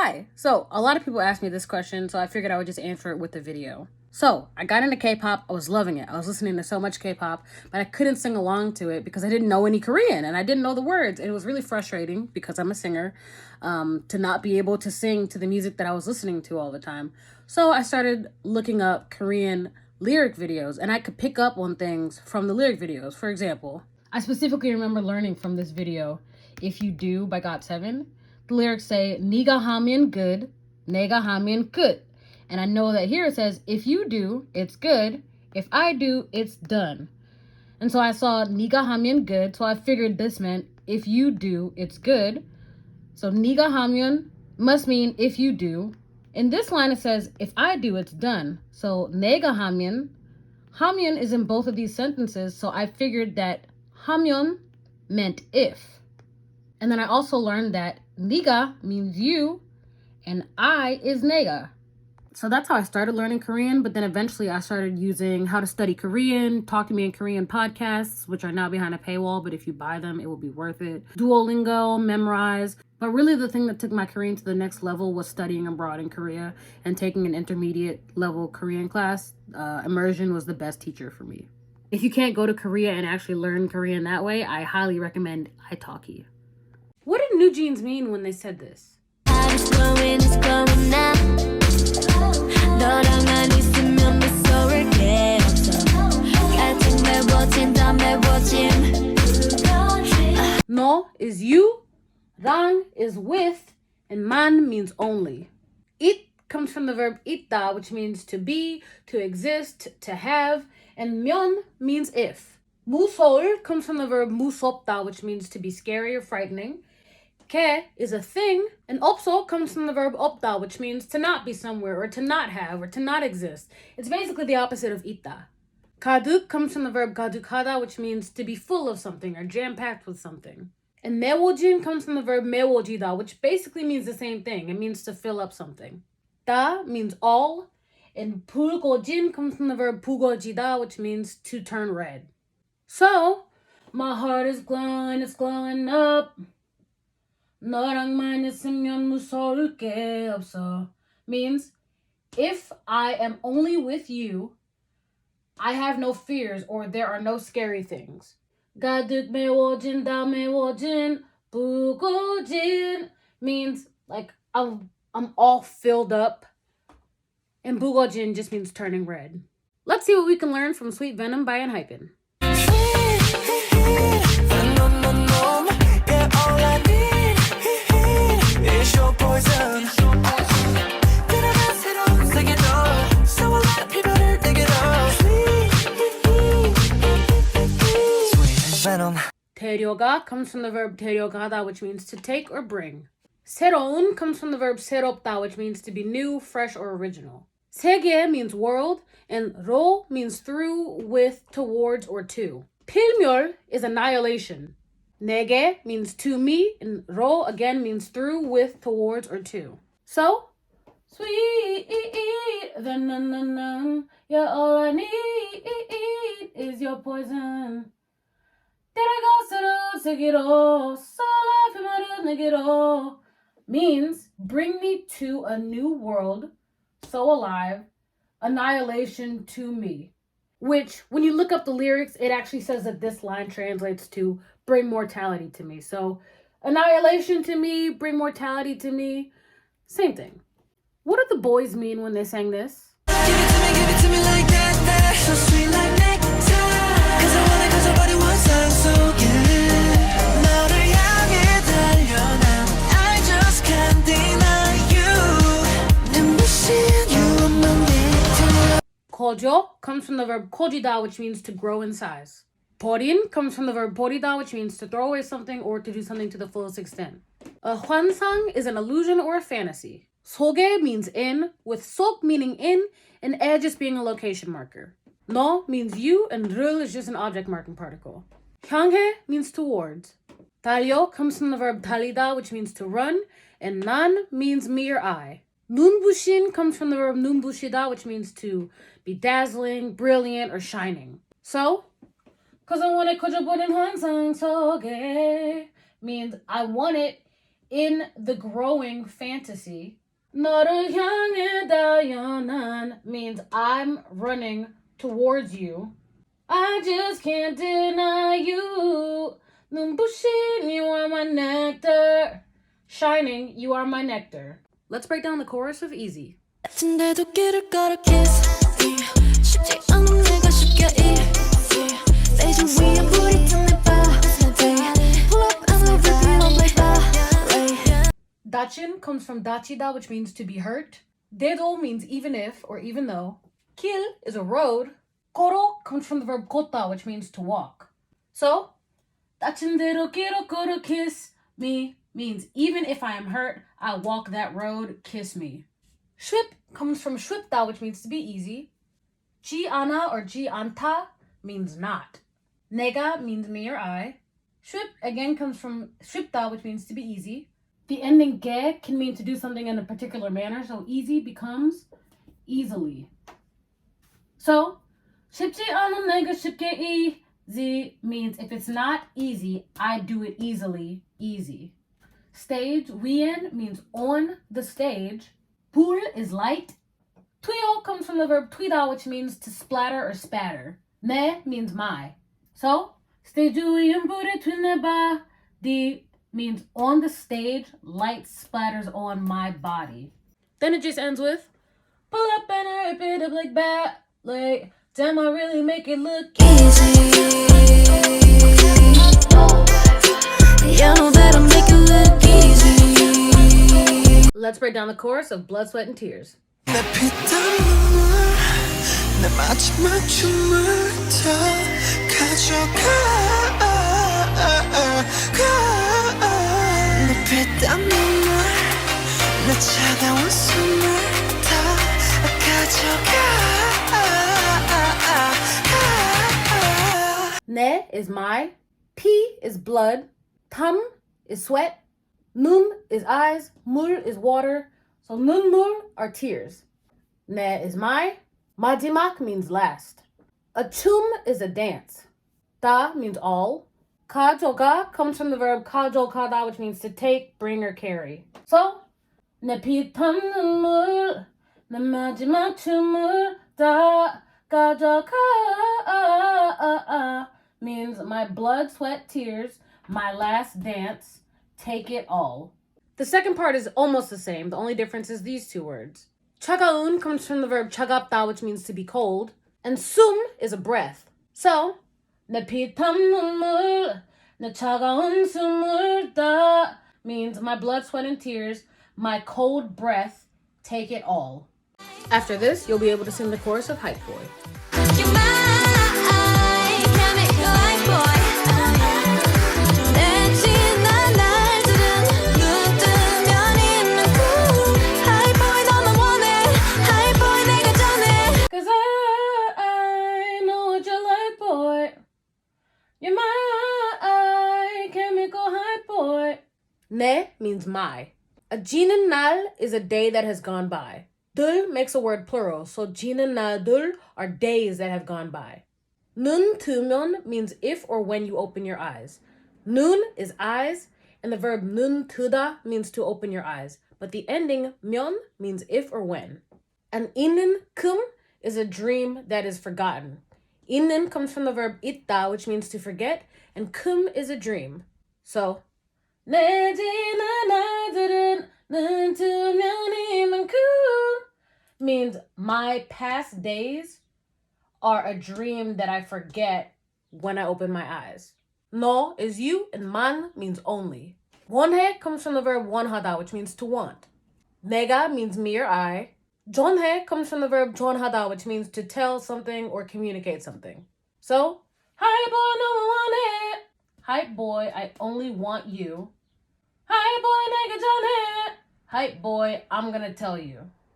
Hi. So a lot of people ask me this question, so I figured I would just answer it with the video. So I got into K-pop. I was loving it. I was listening to so much K-pop, but I couldn't sing along to it because I didn't know any Korean and I didn't know the words. And it was really frustrating because I'm a singer, to not be able to sing to the music that I was listening to all the time. So I started looking up Korean lyric videos, and I could pick up on things from the lyric videos. For example, I specifically remember learning from this video, If You Do by GOT7. The lyrics say, "Niga hamen good, nega hamen good." And I know that here it says, if you do, it's good. If I do, it's done. And so I saw niga hamen good, so I figured this meant if you do, it's good. So niga hamen must mean if you do. In this line it says, if I do, it's done. So nega hamen, hamen is in both of these sentences, so I figured that hamen meant if. And then I also learned that niga means you and I is nega. So that's how I started learning Korean, but then eventually I started using How to Study Korean, Talk to Me in Korean podcasts, which are now behind a paywall, but if you buy them, it will be worth it. Duolingo, Memrise. But really the thing that took my Korean to the next level was studying abroad in Korea and taking an intermediate level Korean class. Immersion was the best teacher for me. If you can't go to Korea and actually learn Korean that way, I highly recommend italki. What did New Jeans mean when they said this? No is you, rang is with, and man means only. It comes from the verb 있다, which means to be, to exist, to have, and 면 means if. 무서울 comes from the verb 무섭다, which means to be scary or frightening. Ke is a thing, and 없어 comes from the verb 없다, which means to not be somewhere, or to not have, or to not exist. It's basically the opposite of 있다. 가득 comes from the verb 가득하다, which means to be full of something, or jam-packed with something. And 메워진 comes from the verb 메워지다, which basically means the same thing. It means to fill up something. 다 means all, and 붉어진 comes from the verb 붉어지다, which means to turn red. So, my heart is glowing, it's glowing up. 너랑만 있으면 무서울 게 없어 means if I am only with you, I have no fears or there are no scary things. 가득 메워진다 메워진 붉어진 means like I'm all filled up, and 붉어진 just means turning red. Let's see what we can learn from Sweet Venom by Enhypen. 데려가 comes from the verb 데려가다, which means to take or bring. 새로운 comes from the verb 새롭다, which means to be new, fresh, or original. 세계 means world, and 로 means through, with, towards, or to. 필멸 is annihilation. 내게 means to me, and 로 again means through, with, towards, or to. So, sweet venom, you're all I need is your poison. Means bring me to a new world, so alive, annihilation to me. Which, when you look up the lyrics, it actually says that this line translates to bring mortality to me. So, annihilation to me, bring mortality to me, same thing. What did the boys mean when they sang this? Give it to me like that, so sweet like nectar. Cause I want it, cause your body was so good. 너를 향해 달려나, I just can't deny you. 눈부신 you are my nectar. 커져 comes from the verb 커지다, which means to grow in size. 버린 comes from the verb 버리다, which means to throw away something or to do something to the fullest extent. A 환상 is an illusion or a fantasy. 속에 means in, with 속 meaning in, and 에 just being a location marker. 너 means you, and 를 is just an object marking particle. 향해 means towards. 달려 comes from the verb 달리다, which means to run, and 난 means me or I. 눈부신 comes from the verb 눈부시다, which means to be dazzling, brilliant, or shining. So, cause I want it, 커져버린 환상 속에 means I want it in the growing fantasy. 너를 향해 달려난 means I'm running towards you. I just can't deny you. 눈부신, you are my nectar. Shining, you are my nectar. Let's break down the chorus of Easy. 같은데도 길을 걸어 kiss 쉽지 않은 내가 쉽게 easy 베이징 위에 불이 탄 내 body pull up and we'll rip you up like ballet. Dachin comes from dachida, which means to be hurt. Dedo means even if or even though. Kil is a road. Koro comes from the verb kota, which means to walk. So, dachindedo quiero koro kiss me means even if I am hurt, I'll walk that road, kiss me. Shwip comes from shwipta, which means to be easy. Ji ana or ji anta means not. Nega means me or I. Shwip again comes from shwipta, which means to be easy. The ending ge can mean to do something in a particular manner, so easy becomes easily. So, 쉽지 않은 내가 쉽게 easy means if it's not easy, I do it easily, easy. Stage, 위엔 means on the stage. 불 is light. Tuyo comes from the verb tuida, which means to splatter or spatter. 내 means my. So, stage 위엔 불에 튄 내 body means on the stage, light splatters on my body. Then it just ends with pull up and I rip it up like ballet. Damn, I really make it look easy. You know that I make it look easy. Let's break down the chorus of Blood, Sweat, and Tears. 내 피땀눈물 내 마지막 춤을 다 가져가 내 피땀눈물 내 차가운 숨을 다 가져가. Ne is my, P is blood, tam is sweat, nun is eyes, mul is water, so nun mul are tears. Ne is my, majimak means last. A chum is a dance. Da means all. Kajoga comes from the verb kajokada, which means to take, bring, or carry. So, ne pitam nun mul, ne majimak chumul da kajoka means my blood, sweat, tears, my last dance, take it all. The second part is almost the same. The only difference is these two words. Chagaun comes from the verb chagapta, which means to be cold, and sum is a breath. So, ne pitam 눈물, ne chagaun sumul da means my blood, sweat, and tears, my cold breath, take it all. After this, you'll be able to sing the chorus of Hype Boy. Ne means my. A jinan nal is a day that has gone by. Dul makes a word plural, so jinan nal dul are days that have gone by. Nun tumun means if or when you open your eyes. Nun is eyes, and the verb nun tuda means to open your eyes. But the ending myon means if or when. And inen kum is a dream that is forgotten. Inen comes from the verb itta, which means to forget, and kum is a dream. So, 내 지난 날들은 눈 뜨면 means my past days are a dream that I forget when I open my eyes. No is you, and man means only. 원해 comes from the verb 원하다, which means to want. 내가 means me or I. 전해 comes from the verb 전하다, which means to tell something or communicate something. So, hi boy, no one want it. Hype boy, I only want you. Hype boy, 내가 전해. Hype boy, I'm gonna tell you.